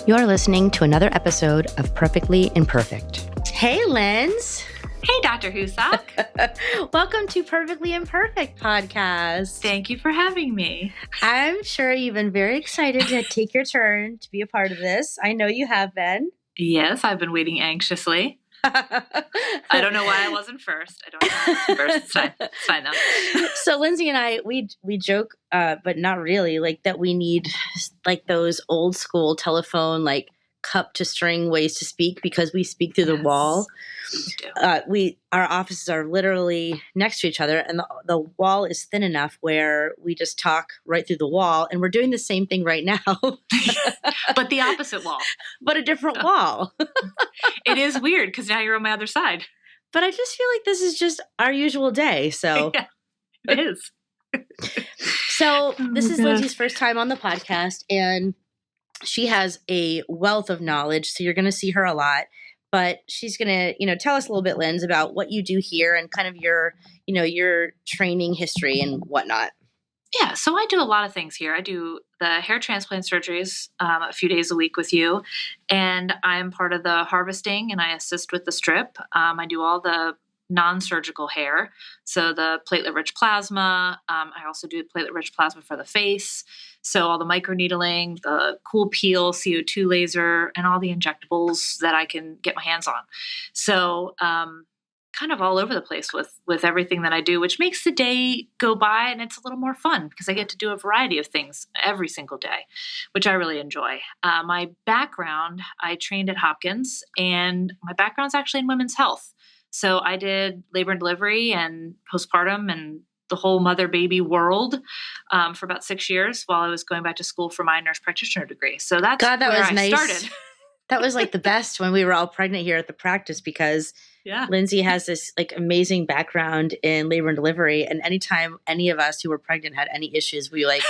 You're listening to another episode of Perfectly Imperfect. Hey, Linz. Hey, Dr. Houssock. Welcome to Perfectly Imperfect podcast. Thank you for having me. I'm sure you've been very excited to take your turn to be a part of this. I know you have been. Yes, I've been waiting anxiously. I don't know why I wasn't first. I don't know why I wasn't first. It's fine. It's fine now. So Lindsey and I, we joke, but not really, like that we need like those old school telephone, like cup to string ways to speak because we speak through the wall. Our offices are literally next to each other, and the wall is thin enough where we just talk right through the wall, and we're doing the same thing right now. But the opposite wall. But a different wall. It is weird because now you're on my other side. But I just feel like this is just our usual day. So yeah, it is. So this is Lindsey's first time on the podcast, and she has a wealth of knowledge. So you're going to see her a lot. But she's going to, tell us a little bit, Linz, about what you do here and kind of your training history and whatnot. Yeah, so I do a lot of things here. I do the hair transplant surgeries a few days a week with you, and I'm part of the harvesting, and I assist with the strip. I do all the non-surgical hair, so the platelet+rich plasma. I also do platelet+rich plasma for the face, so all the microneedling, the cool peel, CO2 laser, and all the injectables that I can get my hands on. So kind of all over the place with everything that I do, which makes the day go by and it's a little more fun because I get to do a variety of things every single day, which I really enjoy. My background, I trained at Hopkins, and my background's actually in women's health. So I did labor and delivery and postpartum and the whole mother-baby world for about 6 years while I was going back to school for my nurse practitioner degree. So that's where I started. That was like the best when we were all pregnant here at the practice because Lindsey has this like amazing background in labor and delivery. And anytime any of us who were pregnant had any issues, we like,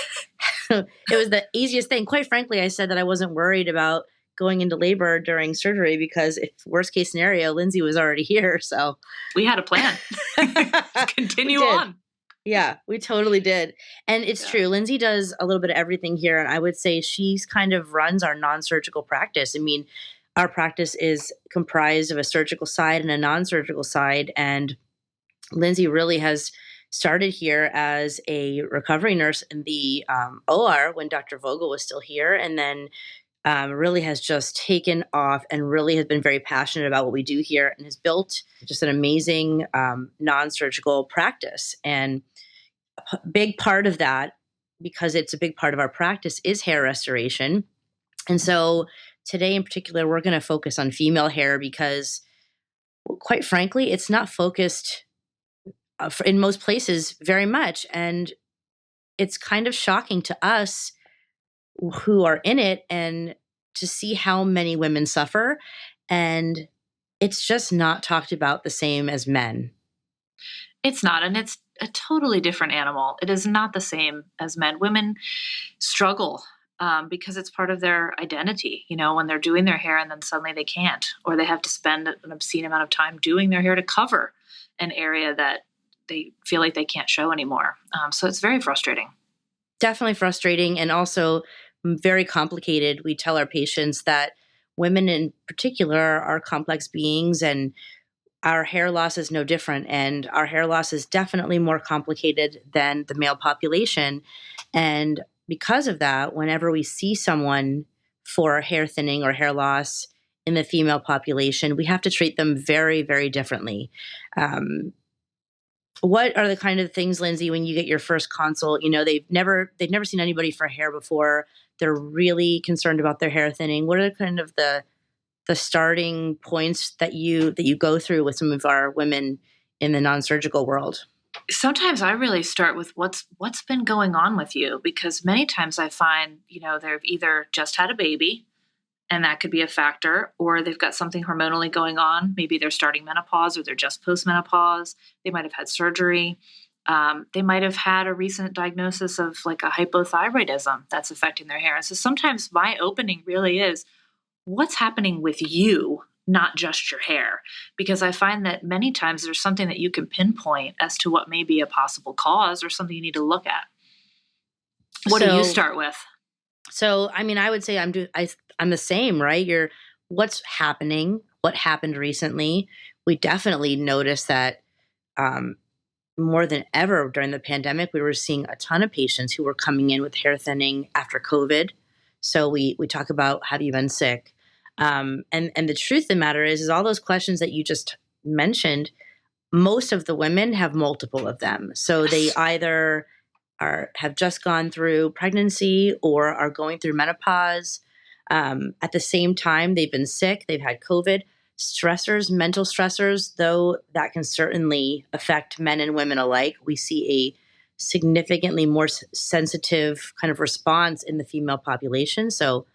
it was the easiest thing. Quite frankly, I said that I wasn't worried about going into labor during surgery because if worst case scenario, Lindsey was already here. So we had a plan. Continue on. Yeah, we totally did. And it's true. Lindsey does a little bit of everything here. And I would say she's kind of runs our non-surgical practice. I mean, our practice is comprised of a surgical side and a non-surgical side. And Lindsey really has started here as a recovery nurse in the OR when Dr. Vogel was still here. And then really has just taken off and really has been very passionate about what we do here and has built just an amazing non-surgical practice. And a big part of that, because it's a big part of our practice, is hair restoration. And so today in particular, we're going to focus on female hair because, quite frankly, it's not focused in most places very much. And it's kind of shocking to us who are in it and to see how many women suffer. And it's just not talked about the same as men. It's not. And it's a totally different animal. It is not the same as men. Women struggle because it's part of their identity, when they're doing their hair and then suddenly they can't, or they have to spend an obscene amount of time doing their hair to cover an area that they feel like they can't show anymore. So it's very frustrating. Definitely frustrating and also very complicated. We tell our patients that women in particular are complex beings and our hair loss is no different. And our hair loss is definitely more complicated than the male population. And because of that, whenever we see someone for hair thinning or hair loss in the female population, we have to treat them very, very differently. What are the kind of things, Lindsey, when you get your first consult, they've never seen anybody for hair before. They're really concerned about their hair thinning. What are kind of the starting points that you go through with some of our women in the non-surgical world? Sometimes I really start with what's been going on with you, because many times I find, they've either just had a baby and that could be a factor, or they've got something hormonally going on. Maybe they're starting menopause or they're just post-menopause. They might have had surgery. They might have had a recent diagnosis of like a hypothyroidism that's affecting their hair. And so sometimes my opening really is, what's happening with you, not just your hair? Because I find that many times there's something that you can pinpoint as to what may be a possible cause or something you need to look at. What do you start with? So, I mean, I would say I'm the same, right? What's happening? What happened recently? We definitely noticed that um, more than ever during the pandemic, we were seeing a ton of patients who were coming in with hair thinning after COVID. So we talk about, have you been sick? And the truth of the matter is all those questions that you just mentioned. Most of the women have multiple of them. So they either have just gone through pregnancy or are going through menopause. At the same time, they've been sick, they've had COVID. Stressors, mental stressors, though that can certainly affect men and women alike. We see a significantly more sensitive kind of response in the female population. So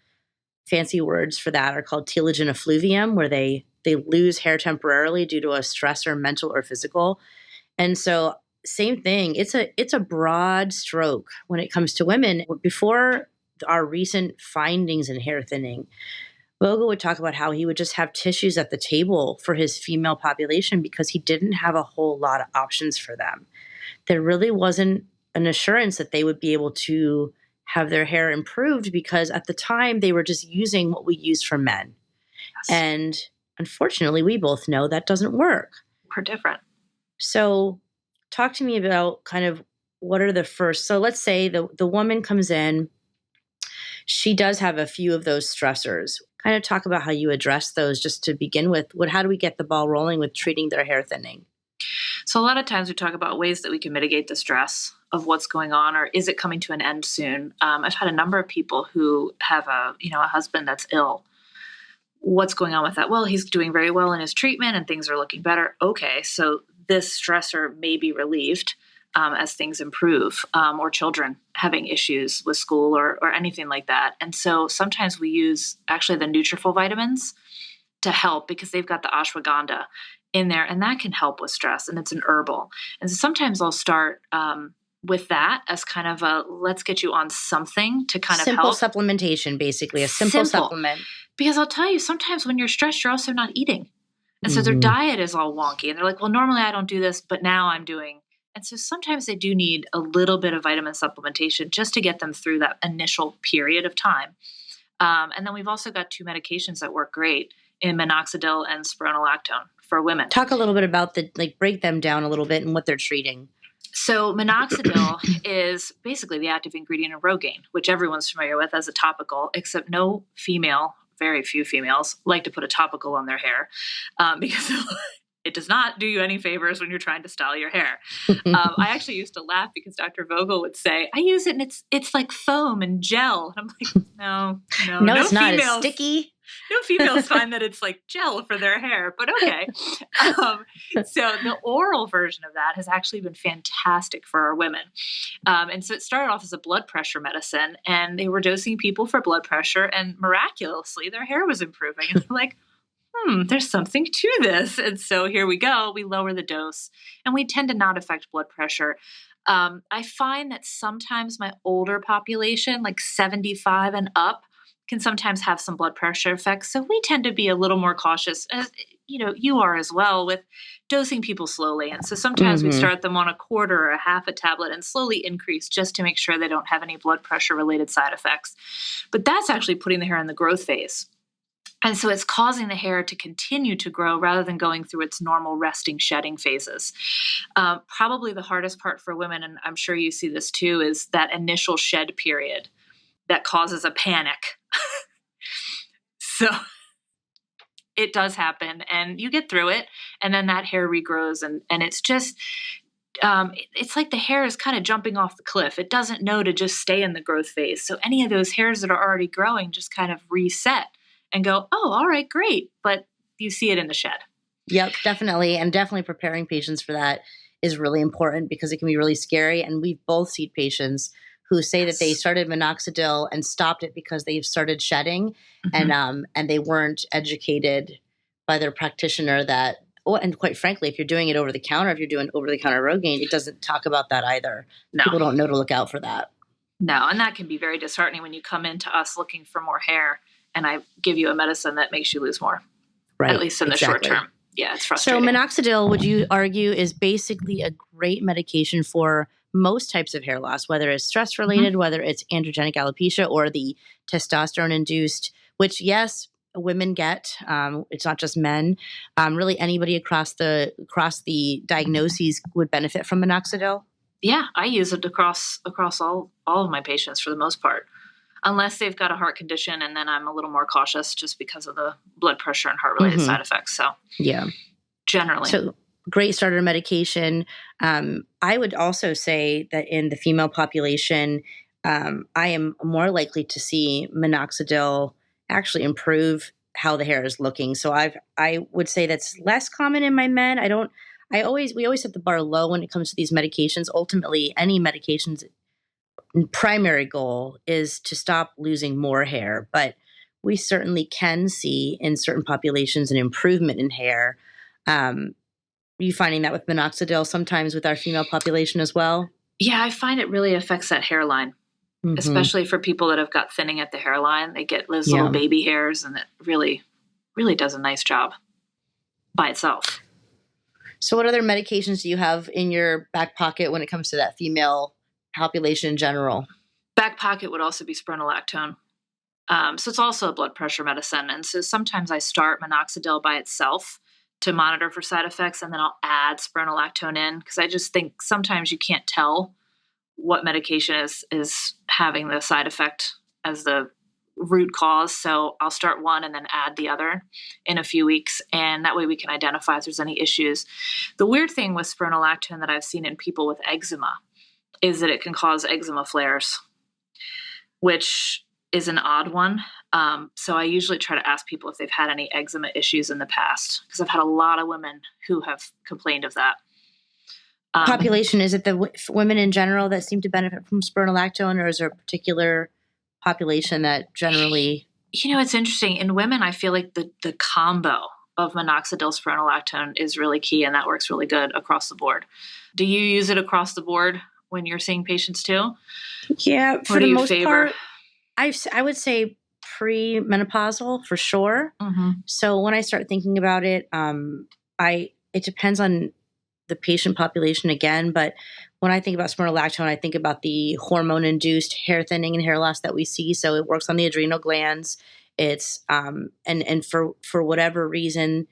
fancy words for that are called telogen effluvium, where they lose hair temporarily due to a stressor, mental or physical. And so same thing. It's a broad stroke when it comes to women. Before our recent findings in hair thinning, Vogel would talk about how he would just have tissues at the table for his female population because he didn't have a whole lot of options for them. There really wasn't an assurance that they would be able to have their hair improved because at the time they were just using what we use for men. Yes. And unfortunately, we both know that doesn't work. We're different. So talk to me about kind of what are the first, so let's say the woman comes in, she does have a few of those stressors. Kind of talk about how you address those just to begin with. How do we get the ball rolling with treating their hair thinning? So a lot of times we talk about ways that we can mitigate the stress of what's going on, or is it coming to an end soon? I've had a number of people who have a husband that's ill. What's going on with that? Well, he's doing very well in his treatment and things are looking better. Okay, so this stressor may be relieved as things improve, or children having issues with school or anything like that. And so sometimes we use actually the Nutrafol vitamins to help because they've got the ashwagandha in there, and that can help with stress, and it's an herbal. And so sometimes I'll start with that as kind of a let's get you on something to kind of help. Simple supplementation, basically, a simple supplement. Because I'll tell you, sometimes when you're stressed, you're also not eating. And so their diet is all wonky. And they're like, well, normally I don't do this, but now I'm doing. And so sometimes they do need a little bit of vitamin supplementation just to get them through that initial period of time. And then we've also got 2 medications that work great in minoxidil and spironolactone for women. Talk a little bit about break them down a little bit and what they're treating. So minoxidil is basically the active ingredient in Rogaine, which everyone's familiar with as a topical, except very few females like to put a topical on their hair because it does not do you any favors when you're trying to style your hair. I actually used to laugh because Dr. Vogel would say, I use it and it's like foam and gel. And I'm like, no, it's not. It's sticky. No females find that it's like gel for their hair, but okay. So the oral version of that has actually been fantastic for our women. And so it started off as a blood pressure medicine, and they were dosing people for blood pressure, and miraculously their hair was improving. And they're like, there's something to this. And so here we go. We lower the dose, and we tend to not affect blood pressure. I find that sometimes my older population, like 75 and up, can sometimes have some blood pressure effects. So we tend to be a little more cautious, as you are as well, with dosing people slowly. And so sometimes we start them on a quarter or a half a tablet and slowly increase just to make sure they don't have any blood pressure related side effects. But that's actually putting the hair in the growth phase. And so it's causing the hair to continue to grow rather than going through its normal resting, shedding phases. Probably the hardest part for women, and I'm sure you see this too, is that initial shed period that causes a panic. So it does happen, and you get through it, and then that hair regrows, and it's just it's like the hair is kind of jumping off the cliff. It doesn't know to just stay in the growth phase. So any of those hairs that are already growing just kind of reset and go, oh, all right, great. But you see it in the shed. Yep, definitely. And definitely preparing patients for that is really important because it can be really scary. And we've both seen patients who say that they started minoxidil and stopped it because they've started shedding, and they weren't educated by their practitioner that, and quite frankly, if you're doing it over the counter, if you're doing over the counter Rogaine, it doesn't talk about that either. No. People don't know to look out for that. No, and that can be very disheartening when you come into us looking for more hair and I give you a medicine that makes you lose more, right? At least in the short term. Yeah, it's frustrating. So minoxidil, would you argue, is basically a great medication for most types of hair loss, whether it's stress related, whether it's androgenic alopecia or the testosterone induced, which yes, women get. It's not just men. Really, anybody across the diagnoses would benefit from minoxidil. Yeah, I use it across all of my patients for the most part, unless they've got a heart condition, and then I'm a little more cautious just because of the blood pressure and heart related side effects. So yeah, generally, so great starter medication. I would also say that in the female population, I am more likely to see minoxidil actually improve how the hair is looking. So I would say that's less common in my men. We always set the bar low when it comes to these medications. Ultimately, any medication's primary goal is to stop losing more hair, but we certainly can see in certain populations an improvement in hair. Are you finding that with minoxidil sometimes with our female population as well? yeah, I find it really affects that hairline, especially for people that have got thinning at the hairline. They get those little baby hairs, and it really, really does a nice job by itself. So what other medications do you have in your back pocket when it comes to that female population in general? Back pocket would also be spironolactone. So it's also a blood pressure medicine. And so sometimes I start minoxidil by itself to monitor for side effects, and then I'll add spironolactone in, because I just think sometimes you can't tell what medication is having the side effect as the root cause. So I'll start one and then add the other in a few weeks, and that way we can identify if there's any issues. The weird thing with spironolactone that I've seen in people with eczema is that it can cause eczema flares, which is an odd one. So I usually try to ask people if they've had any eczema issues in the past, because I've had a lot of women who have complained of that. Population, is it the women in general that seem to benefit from spironolactone, or is there a particular population that generally? It's interesting. In women, I feel like the combo of minoxidil spironolactone is really key, and that works really good across the board. Do you use it across the board when you're seeing patients too? Yeah, for the most part, I would say pre-menopausal for sure. So when I start thinking about it, it depends on the patient population again, but when I think about spironolactone, I think about the hormone-induced hair thinning and hair loss that we see. So it works on the adrenal glands. It's and for whatever reason,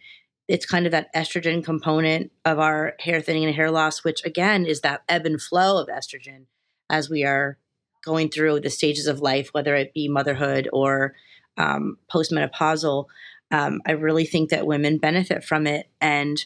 it's kind of that estrogen component of our hair thinning and hair loss, which again is that ebb and flow of estrogen as we are going through the stages of life, whether it be motherhood or postmenopausal. I really think that women benefit from it. And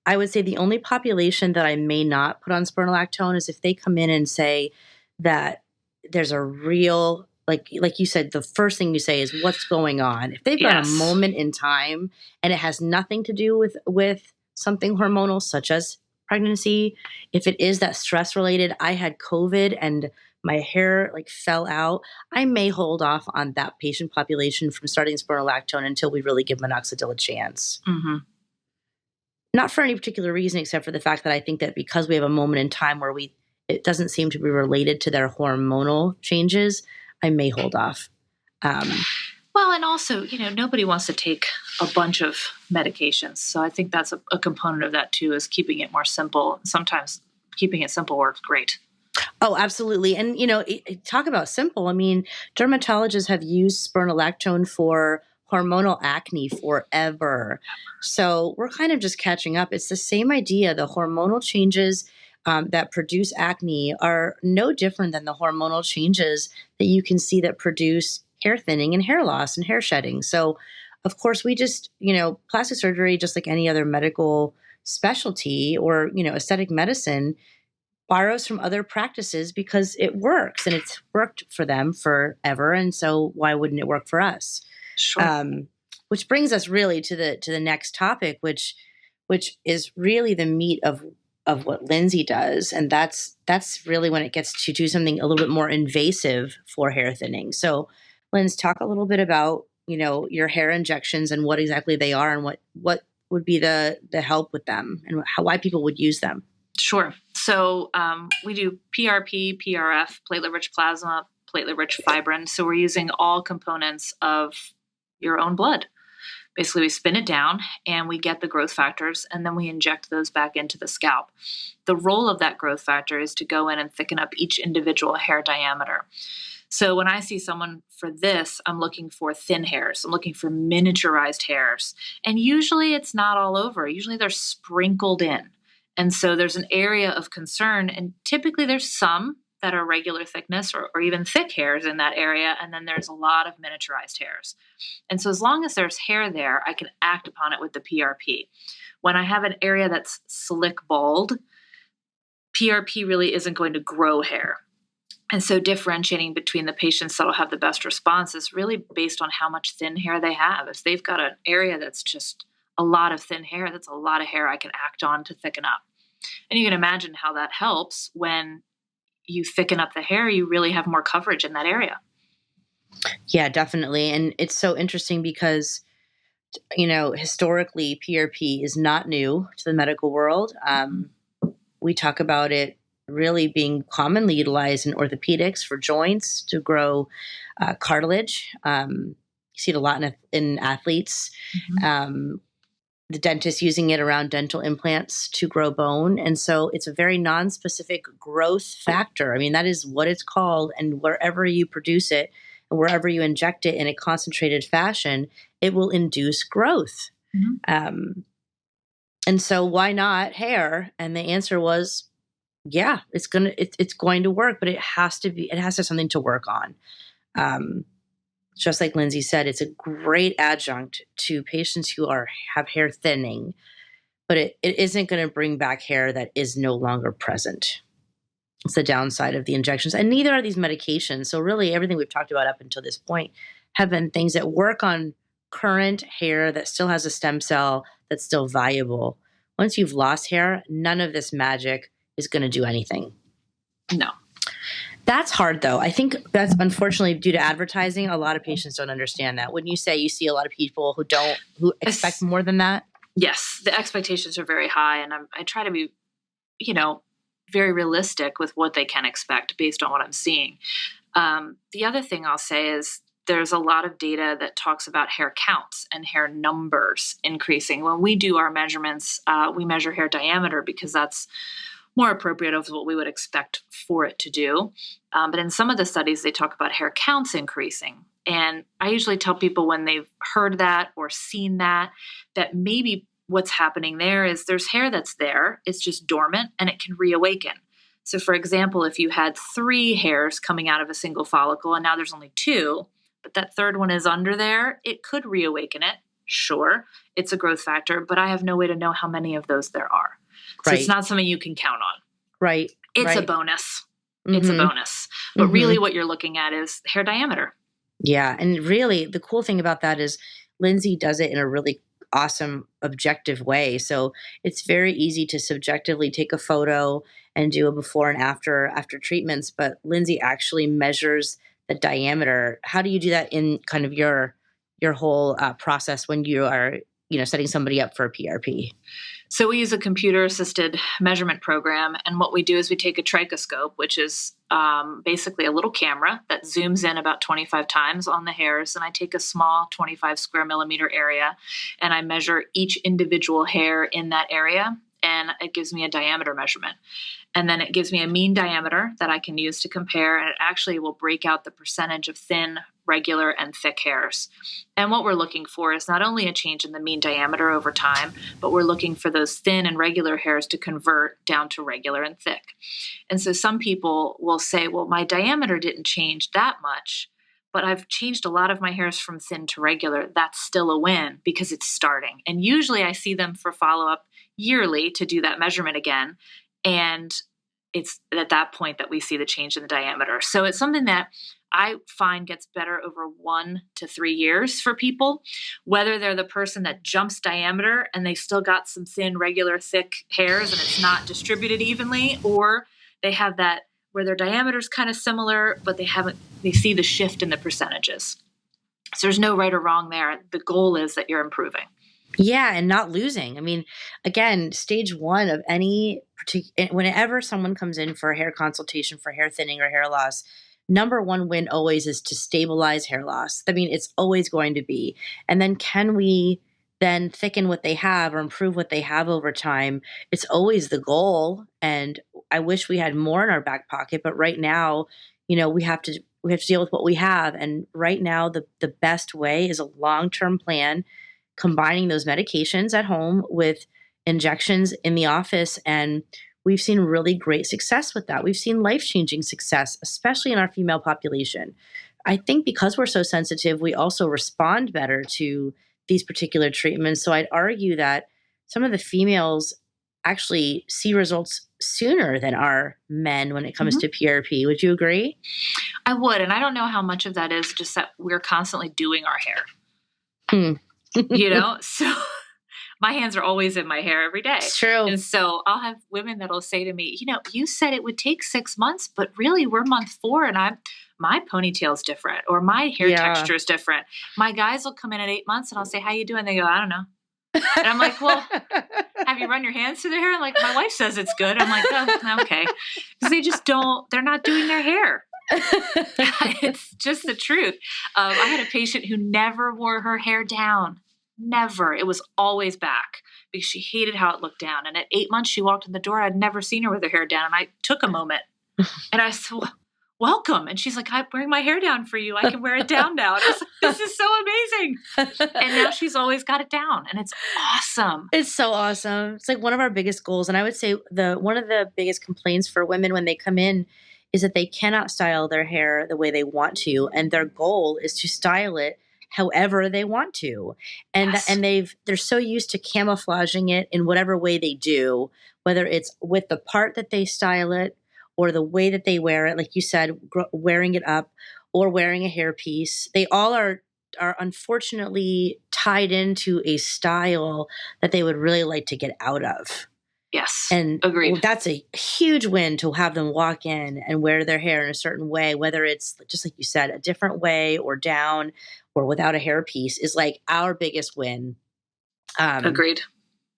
I would say the only population that I may not put on spironolactone is if they come in and say that there's a real, like you said, the first thing you say is what's going on. If they've got a moment in time and it has nothing to do with something hormonal, such as pregnancy, if it is that stress related, I had COVID and my hair fell out, I may hold off on that patient population from starting spironolactone until we really give minoxidil a chance. Not for any particular reason, except for the fact that I think that because we have a moment in time where it doesn't seem to be related to their hormonal changes, I may hold off. Well, and also, nobody wants to take a bunch of medications. So I think that's a component of that too, is keeping it more simple. Sometimes keeping it simple works great. Oh, absolutely. And, talk about simple. I mean, dermatologists have used spironolactone for hormonal acne forever. So we're kind of just catching up. It's the same idea. The hormonal changes that produce acne are no different than the hormonal changes that you can see that produce hair thinning and hair loss and hair shedding. So, of course, we just, plastic surgery, just like any other medical specialty or, aesthetic medicine, borrows from other practices because it works and it's worked for them forever. And so why wouldn't it work for us? Sure. Which brings us really to the next topic, which is really the meat of what Lindsey does. And that's really when it gets to do something a little bit more invasive for hair thinning. So Linz, talk a little bit about, your hair injections and what exactly they are and what would be the help with them and why people would use them. Sure. So we do PRP, PRF, platelet+rich+plasma, platelet+rich+fibrin. So we're using all components of your own blood. Basically, we spin it down and we get the growth factors, and then we inject those back into the scalp. The role of that growth factor is to go in and thicken up each individual hair diameter. So when I see someone for this, I'm looking for thin hairs. I'm looking for miniaturized hairs. And usually it's not all over. Usually they're sprinkled in. And so there's an area of concern. And typically there's some that are regular thickness or even thick hairs in that area. And then there's a lot of miniaturized hairs. And so as long as there's hair there, I can act upon it with the PRP. When I have an area that's slick bald, PRP really isn't going to grow hair. And so differentiating between the patients that will have the best response is really based on how much thin hair they have. If they've got an area that's just a lot of thin hair, that's a lot of hair I can act on to thicken up. And you can imagine how that helps when you thicken up the hair, you really have more coverage in that area. Yeah, definitely. And it's so interesting because, historically, PRP is not new to the medical world. We talk about it really being commonly utilized in orthopedics for joints to grow cartilage. You see it a lot in athletes. Mm-hmm. The dentist using it around dental implants to grow bone. And so it's a very non-specific growth factor. I mean, that is what it's called. And wherever you produce it and wherever you inject it in a concentrated fashion, it will induce growth. Mm-hmm. And so why not hair? And the answer was, yeah, it's going to work, but it has to have something to work on. Just like Lindsey said, it's a great adjunct to patients who have hair thinning, but it isn't going to bring back hair that is no longer present. It's the downside of the injections, and neither are these medications. So really everything we've talked about up until this point have been things that work on current hair that still has a stem cell that's still viable. Once you've lost hair, none of this magic is going to do anything. No. That's hard, though. I think that's unfortunately due to advertising. A lot of patients don't understand that. Wouldn't you say you see a lot of people who expect more than that? Yes, the expectations are very high, and I try to be, very realistic with what they can expect based on what I'm seeing. The other thing I'll say is there's a lot of data that talks about hair counts and hair numbers increasing. When we do our measurements, we measure hair diameter because that's more appropriate of what we would expect for it to do. But in some of the studies, they talk about hair counts increasing. And I usually tell people when they've heard that or seen that maybe what's happening there is there's hair that's there, it's just dormant, and it can reawaken. So for example, if you had 3 hairs coming out of a single follicle and now there's only 2, but that third one is under there, it could reawaken it. Sure, it's a growth factor, but I have no way to know how many of those there are. So It's not something you can count on. Right. It's a bonus. Mm-hmm. It's a bonus. But really what you're looking at is hair diameter. Yeah. And really the cool thing about that is Lindsey does it in a really awesome, objective way. So it's very easy to subjectively take a photo and do a before and after treatments. But Lindsey actually measures the diameter. How do you do that in kind of your whole process when you are, setting somebody up for a PRP? So we use a computer-assisted measurement program, and what we do is we take a trichoscope, which is basically a little camera that zooms in about 25 times on the hairs, and I take a small 25 square millimeter area, and I measure each individual hair in that area, and it gives me a diameter measurement. And then it gives me a mean diameter that I can use to compare, and it actually will break out the percentage of thin, regular, and thick hairs. And what we're looking for is not only a change in the mean diameter over time, but we're looking for those thin and regular hairs to convert down to regular and thick. And so some people will say, well, my diameter didn't change that much, but I've changed a lot of my hairs from thin to regular. That's still a win because it's starting. And usually I see them for follow-up yearly to do that measurement again. And it's at that point that we see the change in the diameter. So it's something that I find gets better over 1 to 3 years for people, whether they're the person that jumps diameter and they've still got some thin, regular, thick hairs and it's not distributed evenly, or they have that where their diameter is kind of similar, but they see the shift in the percentages. So there's no right or wrong there. The goal is that you're improving. Yeah, and not losing. I mean, again, stage 1 of any whenever someone comes in for a hair consultation for hair thinning or hair loss, number one win always is to stabilize hair loss. I mean, it's always going to be. And then can we then thicken what they have or improve what they have over time? It's always the goal. And I wish we had more in our back pocket, but right now, we have to deal with what we have. And right now, the best way is a long-term plan, combining those medications at home with injections in the office. And we've seen really great success with that. We've seen life-changing success, especially in our female population. I think because we're so sensitive, we also respond better to these particular treatments. So I'd argue that some of the females actually see results sooner than our men when it comes to PRP. Would you agree? I would. And I don't know how much of that is just that we're constantly doing our hair. So my hands are always in my hair every day. It's true. And so I'll have women that'll say to me, you said it would take 6 months, but really we're month 4 and my ponytail's different or my hair texture is different. My guys will come in at 8 months and I'll say, how you doing? They go, I don't know. And I'm like, well, have you run your hands through their hair? Like, my wife says it's good. I'm like, oh, okay. Because they're not doing their hair. It's just the truth. I had a patient who never wore her hair down. Never. It was always back because she hated how it looked down. And at 8 months, she walked in the door. I'd never seen her with her hair down. And I took a moment and I said, welcome. And she's like, I'm wearing my hair down for you. I can wear it down now. And I was like, this is so amazing. And now she's always got it down. And it's awesome. It's so awesome. It's like one of our biggest goals. And I would say one of the biggest complaints for women when they come in is that they cannot style their hair the way they want to. And their goal is to style it however they want to. And they're so used to camouflaging it in whatever way they do, whether it's with the part that they style it or the way that they wear it, like you said, wearing it up or wearing a hairpiece. They all are unfortunately tied into a style that they would really like to get out of. Yes. And agreed. That's a huge win to have them walk in and wear their hair in a certain way, whether it's just like you said, a different way or down or without a hairpiece is like our biggest win. Agreed.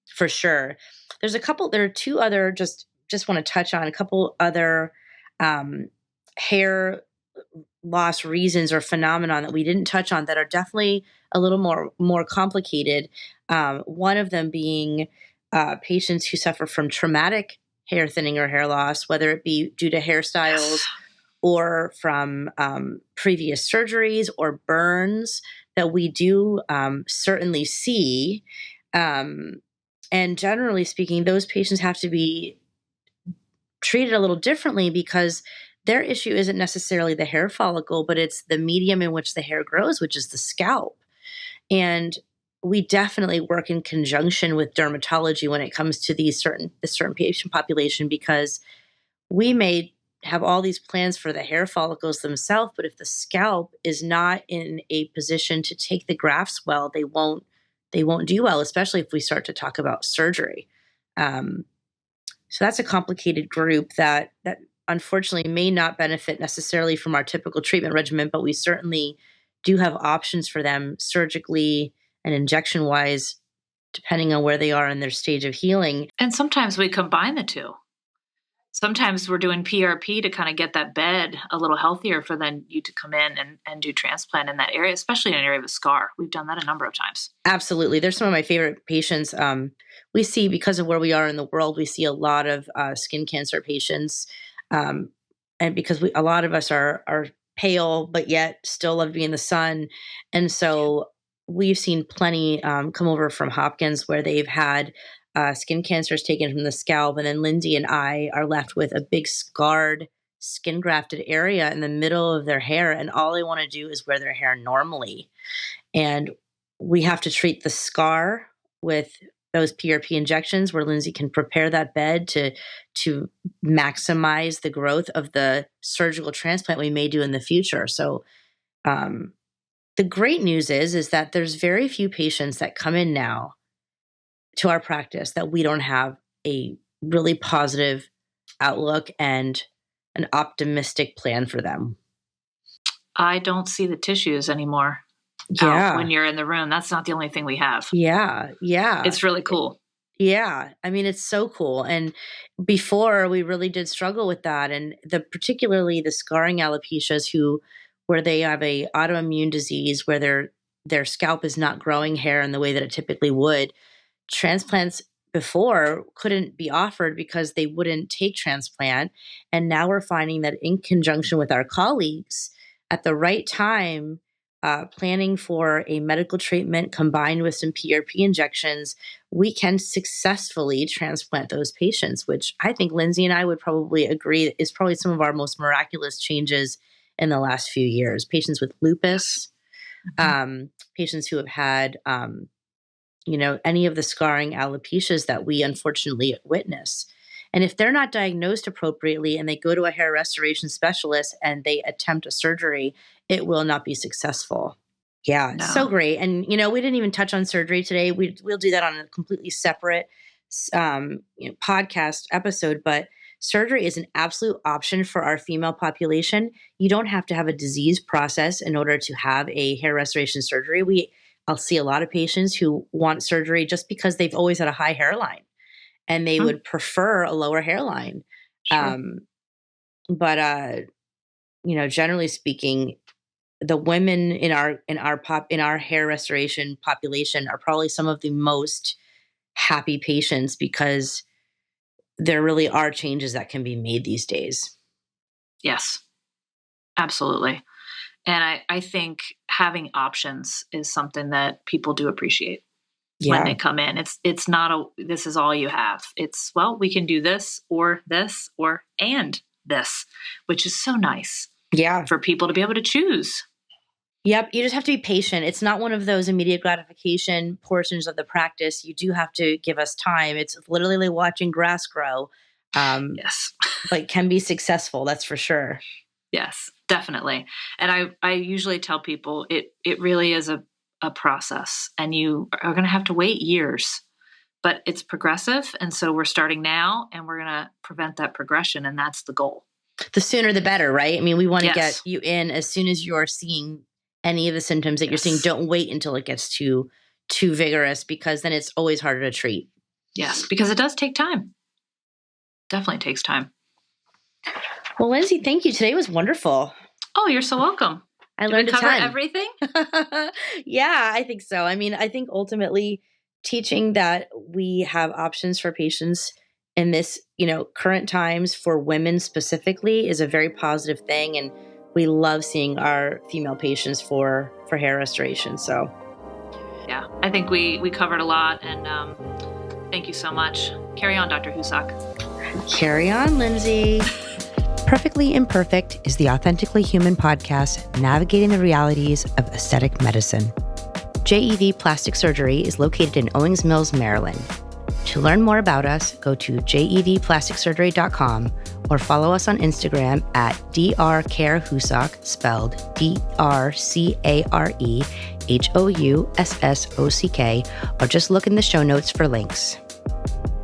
For sure. There are two other, just want to touch on a couple other hair loss reasons or phenomenon that we didn't touch on that are definitely a little more complicated. One of them being patients who suffer from traumatic hair thinning or hair loss, whether it be due to hairstyles or from previous surgeries or burns that we do certainly see. And generally speaking, those patients have to be treated a little differently because their issue isn't necessarily the hair follicle, but it's the medium in which the hair grows, which is the scalp. And we definitely work in conjunction with dermatology when it comes to this certain patient population, because we may have all these plans for the hair follicles themselves, but if the scalp is not in a position to take the grafts well, they won't do well, especially if we start to talk about surgery. So that's a complicated group that unfortunately may not benefit necessarily from our typical treatment regimen, but we certainly do have options for them surgically and injection-wise, depending on where they are in their stage of healing. And sometimes we combine the two. Sometimes we're doing PRP to kind of get that bed a little healthier for then you to come in and do transplant in that area, especially in an area of a scar. We've done that a number of times. Absolutely. They're some of my favorite patients. We see, because of where we are in the world, we see a lot of skin cancer patients. And because a lot of us are pale, but yet still love to be in the sun. And so we've seen plenty come over from Hopkins where they've had skin cancers taken from the scalp. And then Lindsey and I are left with a big scarred skin grafted area in the middle of their hair. And all they want to do is wear their hair normally. And we have to treat the scar with those PRP injections where Lindsey can prepare that bed to maximize the growth of the surgical transplant we may do in the future. So the great news is that there's very few patients that come in now to our practice that we don't have a really positive outlook and an optimistic plan for them. I don't see the tissues anymore. Yeah. When you're in the room, that's not the only thing we have. Yeah. It's really cool. Yeah. I mean, it's so cool. And before we really did struggle with that. And particularly the scarring alopecias where they have a autoimmune disease where their scalp is not growing hair in the way that it typically would. Transplants before couldn't be offered because they wouldn't take transplant. And now we're finding that in conjunction with our colleagues at the right time, planning for a medical treatment combined with some PRP injections, we can successfully transplant those patients, which I think Lindsey and I would probably agree is probably some of our most miraculous changes in the last few years. Patients with lupus, patients who have had, any of the scarring alopecias that we unfortunately witness. And if they're not diagnosed appropriately and they go to a hair restoration specialist and they attempt a surgery, it will not be successful. Yeah, so No. great. And, we didn't even touch on surgery today. We'll do that on a completely separate podcast episode, but surgery is an absolute option for our female population. You don't have to have a disease process in order to have a hair restoration surgery. I'll see a lot of patients who want surgery just because they've always had a high hairline and they would prefer a lower hairline. Sure. But generally speaking, the women in our hair restoration population are probably some of the most happy patients because there really are changes that can be made these days. Yes, absolutely. And I think having options is something that people do appreciate when they come in. It's not this is all you have. It's, well, we can do this and this, which is so nice. Yeah. For people to be able to choose. Yep. You just have to be patient. It's not one of those immediate gratification portions of the practice. You do have to give us time. It's literally like watching grass grow. Yes. But can be successful. That's for sure. Yes, definitely. And I usually tell people it really is a process and you are going to have to wait years, but it's progressive. And so we're starting now and we're going to prevent that progression. And that's the goal. The sooner the better, right? I mean, we want to get you in as soon as you're seeing any of the symptoms that you're seeing. Don't wait until it gets too vigorous because then it's always harder to treat. Yes, because it does take time. Definitely takes time. Well, Lindsey, thank you. Today was wonderful. Oh, you're so welcome. I learned a ton. Did we cover everything? Yeah, I think so. I mean, I think ultimately teaching that we have options for patients in this, current times for women specifically is a very positive thing. And we love seeing our female patients for hair restoration. So yeah, I think we covered a lot and thank you so much. Carry on, Dr. Houssock. Carry on, Lindsey. Perfectly Imperfect is the authentically human podcast navigating the realities of aesthetic medicine. JED Plastic Surgery is located in Owings Mills, Maryland. To learn more about us, go to jedplasticsurgery.com or follow us on Instagram at drcarehoussock, spelled DRCAREHOUSSOCK, or just look in the show notes for links.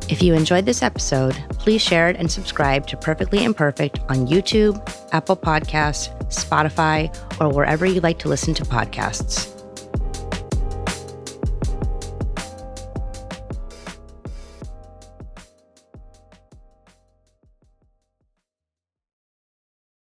If you enjoyed this episode, please share it and subscribe to Perfectly Imperfect on YouTube, Apple Podcasts, Spotify, or wherever you like to listen to podcasts.